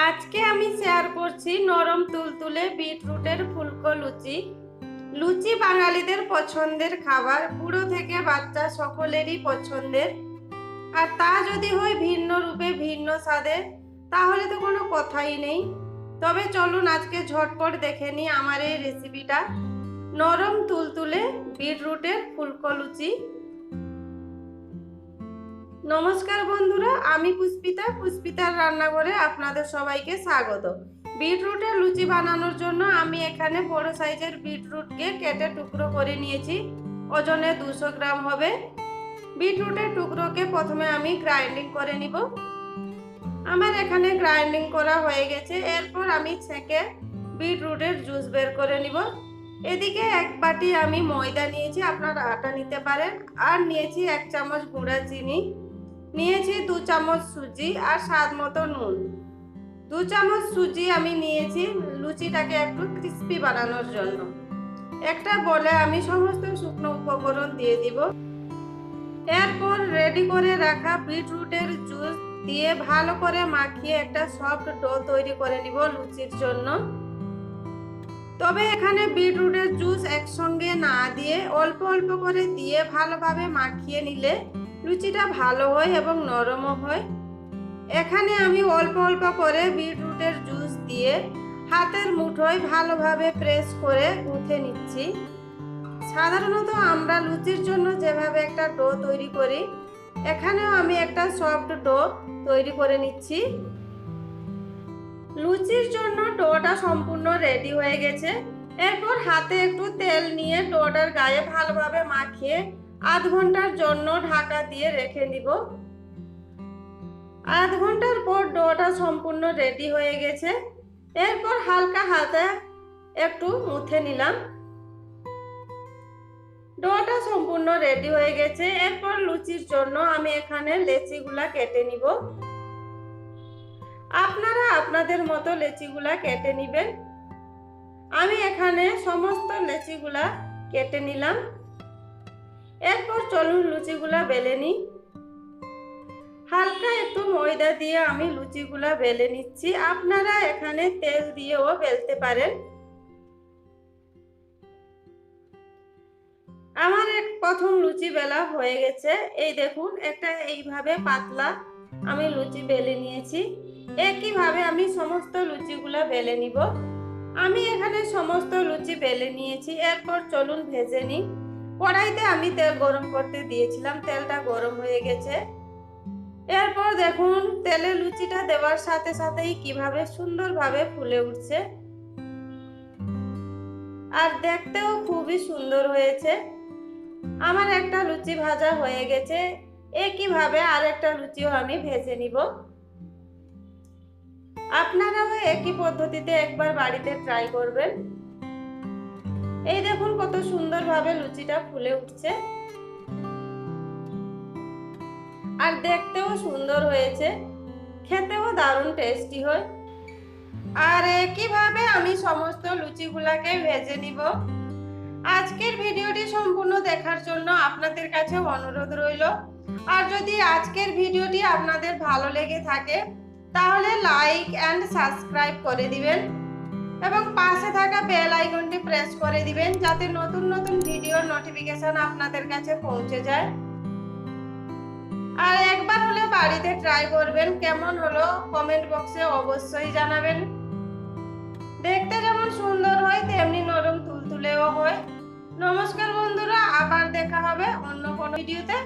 আজকে আমি শেয়ার করছি নরম তুলতুলে বিটরুটের ফুলকো লুচি। লুচি বাঙালিদের পছন্দের খাবার, বুড়ো থেকে বাচ্চা সকলেরই পছন্দের। আর তা যদি হয় ভিন্ন রূপে ভিন্ন স্বাদে, তাহলে তো কোনো কথাই নেই। তবে চলুন আজকে ঝটপট দেখে নিই আমার এই রেসিপিটা, নরম তুলতুলে বিটরুটের ফুলকো লুচি। নমস্কার বন্ধুরা, আমি পুষ্পিতার রান্নাঘরে আপনাদের সবাইকে স্বাগত। বিটরুটের লুচি বানানোর জন্য আমি এখানে বড় সাইজের বিটরুটকে কেটে টুকরো করে নিয়েছি। ওজনে 200 গ্রাম হবে। বিটরুটের টুকরোকে প্রথমে আমি গ্রাইন্ডিং করে নিব। আমার এখানে গ্রাইন্ডিং করা হয়ে গেছে। এরপর আমি ছেঁকে বিটরুটের জুস বের করে নিব। এদিকে এক বাটি আমি ময়দা নিয়েছি, আপনারা আটা নিতে পারেন। আর নিয়েছি 1 চামচ গুঁড়া চিনি, নিয়েছি 2 চামচ সুজি আর স্বাদ মতো নুন। 2 চামচ সুজি আমি নিয়েছি লুচিটাকে একটু ক্রিস্পি বানানোর জন্য। একটা বলে আমি সমস্ত শুকনো উপকরণ দিয়ে দিব। এরপর রেডি করে রাখা বিটরুটের জুস দিয়ে ভালো করে মাখিয়ে একটা সফট ডো তৈরি করে নিব লুচির জন্য। তবে এখানে বিটরুটের জুস একসঙ্গে না দিয়ে অল্প অল্প করে দিয়ে ভালোভাবে মাখিয়ে নিলে লুচিটা ভালো হয় এবং নরমও হয়। এখানে আমি অল্প অল্প করে বিটরুটের জুস দিয়ে হাতের মুঠোয় ভালোভাবে প্রেস করে গুঁথে নিচ্ছি। সাধারণত আমরা লুচির জন্য যেভাবে একটা ডো তৈরি করি, এখানেও আমি একটা সফট ডো তৈরি করে নিচ্ছি। লুচির জন্য ডোটা সম্পূর্ণ রেডি হয়ে গেছে। এরপর হাতে একটু তেল নিয়ে ডোটার গায়ে ভালোভাবে মাখিয়ে আধ ঘন্টার জন্য ঢাকা দিয়ে রেখে দিব। আধ ঘন্টার পর ডোটা সম্পূর্ণ রেডি হয়ে গেছে। এরপর হালকা হাতে একটু মুথে নিলাম। ডোটা সম্পূর্ণ রেডি হয়ে গেছে। এরপর লুচির জন্য আমি এখানে লেচিগুলা কেটে নিব। আপনারা আপনাদের মতো লেচিগুলা কেটে নেবেন। আমি এখানে সমস্ত লেচিগুলা কেটে নিলাম। এরপর চলুন লুচিগুলা বেলে নিই। হালকা একটু ময়দা দিয়ে আমি লুচিগুলা বেলে নিচ্ছি। আপনারা এখানে তেল দিয়েও বেলতে পারেন। আমার প্রথম লুচি বেলা হয়ে গেছে। এই দেখুন, একটা এইভাবে পাতলা আমি লুচি বেলে নিয়েছি। একইভাবে আমি সমস্ত লুচিগুলা বেলে নিব। আমি এখানে সমস্ত লুচি বেলে নিয়েছি। এরপর চলুন ভেজে নিই। কড়াইতে আমি তেল গরম করতে দিয়েছিলাম, তেলটা গরম হয়ে গেছে। এরপর দেখুন তেলে লুচিটা দেওয়ার সাথে সাথেই কিভাবে সুন্দরভাবে ফুলে উঠছে, আর দেখতেও খুবই সুন্দর হয়েছে। আমার একটা লুচি ভাজা হয়ে গেছে। একইভাবে আরেকটা লুচিও আমি ভেজে নিব। আপনারাও একই পদ্ধতিতে একবার বাড়িতে ট্রাই করবেন। এই দেখুন কত সুন্দরভাবে লুচিটা ফুলে উঠছে, আর দেখতেও সুন্দর হয়েছে, খেতেও দারুণ টেস্টি হয়। আর একইভাবে আমি সমস্ত লুচিগুলাকে ভেজে নিব। আজকের ভিডিওটি সম্পূর্ণ দেখার জন্য আপনাদের কাছে অনুরোধ রইল। আর যদি আজকের ভিডিওটি আপনাদের ভালো লেগে থাকে, তাহলে লাইক এন্ড সাবস্ক্রাইব করে দিবেন এবং পাশে থাকা বেল আইকনটি প্রেস করে দিবেন, যাতে নতুন নতুন ভিডিওর নোটিফিকেশন আপনাদের কাছে পৌঁছে যায়। আর একবার হলে বাড়িতে ট্রাই করবেন। কেমন হলো কমেন্ট বক্সে অবশ্যই জানাবেন। দেখতে যেমন সুন্দর হয় তেমনি নরম তুলতুলেও হয়। নমস্কার বন্ধুরা, আবার দেখা হবে অন্য কোনো ভিডিওতে।